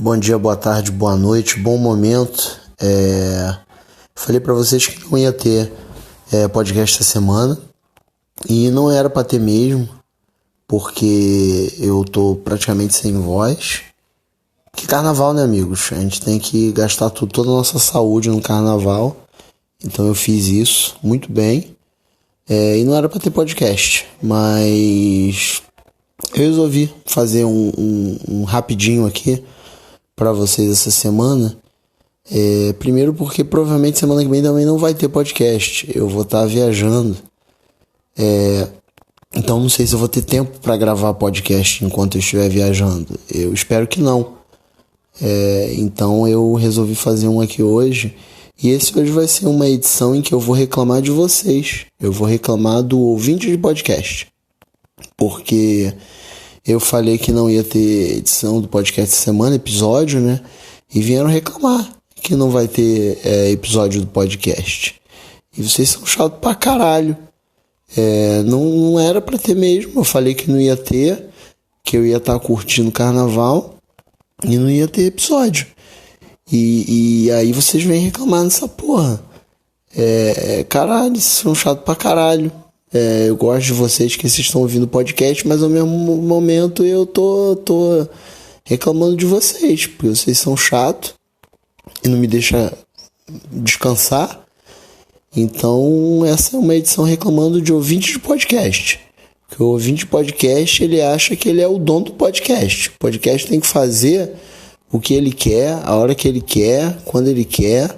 Bom dia, boa tarde, boa noite, bom momento. Falei pra vocês que não ia ter podcast essa semana e não era pra ter mesmo, porque eu tô praticamente sem voz. Que carnaval, né, amigos? A gente tem que gastar toda a nossa saúde no carnaval, então eu fiz isso muito bem. E não era pra ter podcast, mas eu resolvi fazer um rapidinho aqui para vocês essa semana. Primeiro porque provavelmente semana que vem também não vai ter podcast. Eu vou estar viajando. Então não sei se eu vou ter tempo para gravar podcast enquanto eu estiver viajando. Eu espero que não. Então eu resolvi fazer um aqui hoje. E esse hoje vai ser uma edição em que eu vou reclamar de vocês. Eu vou reclamar do ouvinte de podcast. Porque eu falei que não ia ter edição do podcast essa semana, episódio, né? E vieram reclamar que não vai ter episódio do podcast. E vocês são chatos pra caralho. Não era pra ter mesmo. Eu falei que não ia ter, que eu ia estar curtindo o carnaval e não ia ter episódio. E aí vocês vêm reclamar nessa porra. Caralho, vocês são chatos pra caralho. Eu gosto de vocês que vocês estão ouvindo o podcast, mas ao mesmo momento eu tô reclamando de vocês, porque vocês são chatos e não me deixam descansar. Então essa é uma edição reclamando de ouvinte de podcast. Porque o ouvinte de podcast, ele acha que ele é o dono do podcast. O podcast tem que fazer o que ele quer, a hora que ele quer, quando ele quer.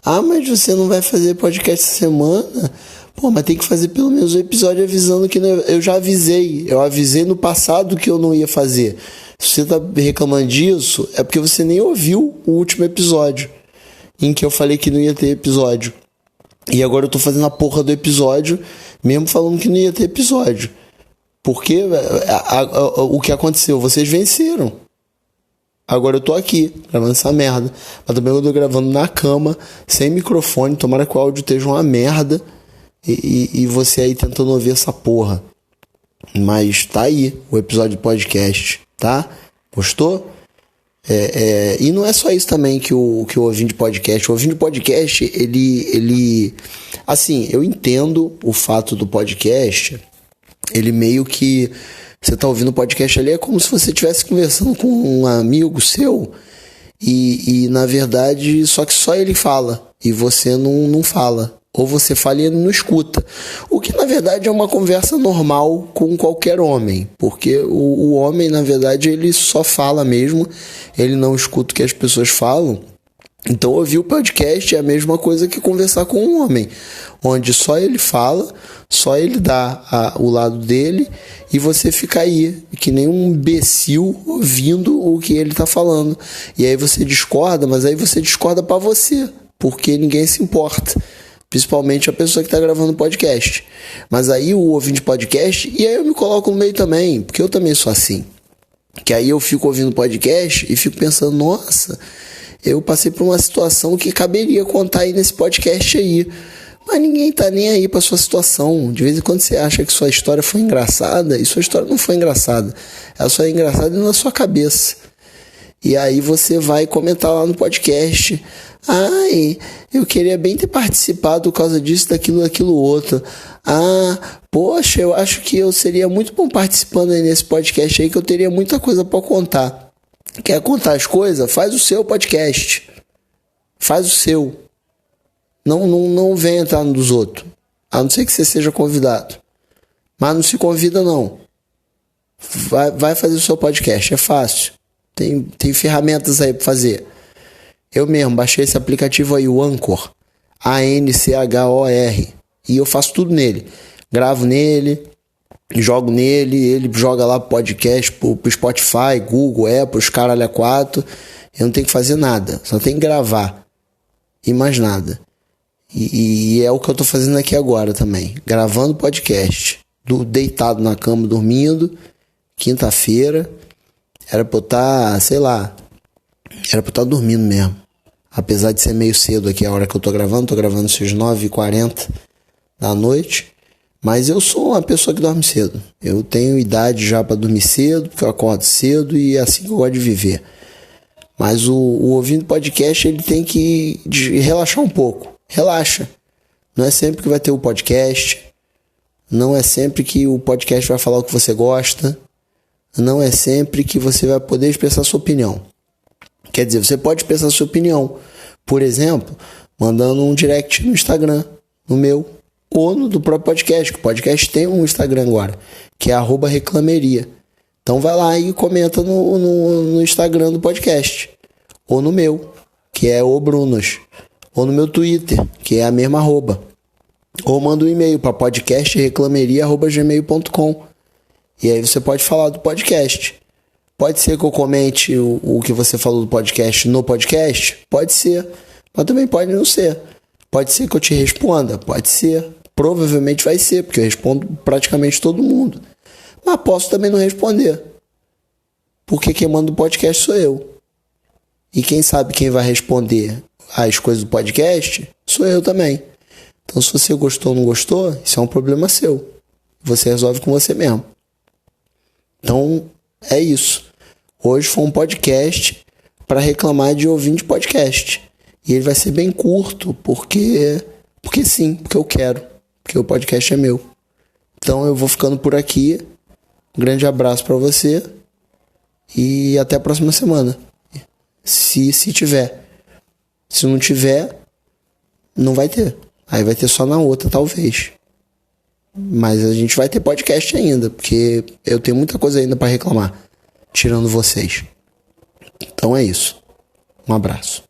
Mas você não vai fazer podcast essa semana? Pô, mas tem que fazer pelo menos um episódio avisando que eu já avisei. Eu avisei no passado que eu não ia fazer. Se você tá reclamando disso, é porque você nem ouviu o último episódio em que eu falei que não ia ter episódio. E agora eu tô fazendo a porra do episódio, mesmo falando que não ia ter episódio. Porque o que aconteceu? Vocês venceram. Agora eu tô aqui, gravando essa merda. Mas também eu tô gravando na cama, sem microfone. Tomara que o áudio esteja uma merda. E você aí tentando ouvir essa porra. Mas tá aí o episódio do podcast, tá? Gostou? E não é só isso também que o ouvinte de podcast. O ouvinte de podcast, ele... Assim, eu entendo o fato do podcast. Ele meio que... Você tá ouvindo o podcast ali, é como se você estivesse conversando com um amigo seu e na verdade, só que só ele fala e você não fala. Ou você fala e ele não escuta. O que na verdade é uma conversa normal com qualquer homem. Porque o homem, na verdade, ele só fala mesmo. Ele não escuta o que as pessoas falam. Então ouvir o podcast é a mesma coisa que conversar com um homem, onde só ele fala, só ele dá o lado dele e você fica aí, que nem um imbecil ouvindo o que ele tá falando. E aí você discorda, mas aí você discorda pra você, porque ninguém se importa, principalmente a pessoa que tá gravando o podcast. Mas aí o ouvinte de podcast, e aí eu me coloco no meio também, porque eu também sou assim, que aí eu fico ouvindo podcast e fico pensando, nossa... Eu passei por uma situação que caberia contar aí nesse podcast aí. Mas ninguém tá nem aí pra sua situação. De vez em quando você acha que sua história foi engraçada, e sua história não foi engraçada. Ela só é engraçada na sua cabeça. E aí você vai comentar lá no podcast. Ai, eu queria bem ter participado por causa disso, daquilo outro. Poxa, eu acho que eu seria muito bom participando aí nesse podcast aí, que eu teria muita coisa pra contar. Quer contar as coisas? Faz o seu podcast. Faz o seu. Não vem entrar no dos outros. A não ser que você seja convidado. Mas não se convida, não. Vai fazer o seu podcast. É fácil. Tem ferramentas aí pra fazer. Eu mesmo baixei esse aplicativo aí, o Anchor. Anchor. E eu faço tudo nele. Gravo nele. Jogo nele, ele joga lá pro podcast, pro Spotify, Google, Apple, os caralho a quatro. Eu não tenho que fazer nada, só tenho que gravar. E mais nada. E é o que eu tô fazendo aqui agora também. Gravando podcast. Deitado na cama, dormindo. Quinta-feira. Era pra eu estar, sei lá. Era pra eu estar dormindo mesmo. Apesar de ser meio cedo aqui a hora que eu tô gravando. Tô gravando às 9h40 da noite. Mas eu sou uma pessoa que dorme cedo. Eu tenho idade já para dormir cedo, porque eu acordo cedo e é assim que eu gosto de viver. Mas o ouvindo podcast, ele tem que relaxar um pouco. Relaxa. Não é sempre que vai ter o podcast. Não é sempre que o podcast vai falar o que você gosta. Não é sempre que você vai poder expressar sua opinião. Quer dizer, você pode expressar sua opinião. Por exemplo, mandando um direct no Instagram, no meu, ou no do próprio podcast. O podcast tem um Instagram agora, que é @reclameria. Então vai lá e comenta no Instagram do podcast. Ou no meu, que é o Brunos. Ou no meu Twitter, que é a mesma @. Ou manda um e-mail para podcastreclameria@gmail.com. E aí você pode falar do podcast. Pode ser que eu comente o que você falou do podcast no podcast? Pode ser. Mas também pode não ser. Pode ser que eu te responda? Pode ser. Provavelmente vai ser, porque eu respondo praticamente todo mundo. Mas posso também não responder. Porque quem manda o podcast sou eu. E quem sabe quem vai responder as coisas do podcast sou eu também. Então se você gostou ou não gostou, isso é um problema seu. Você resolve com você mesmo. Então é isso. Hoje foi um podcast para reclamar de ouvinte de podcast. E ele vai ser bem curto, porque sim, porque eu quero. Porque o podcast é meu. Então eu vou ficando por aqui. Um grande abraço para você. E até a próxima semana. Se tiver. Se não tiver, não vai ter. Aí vai ter só na outra, talvez. Mas a gente vai ter podcast ainda, porque eu tenho muita coisa ainda para reclamar, tirando vocês. Então é isso. Um abraço.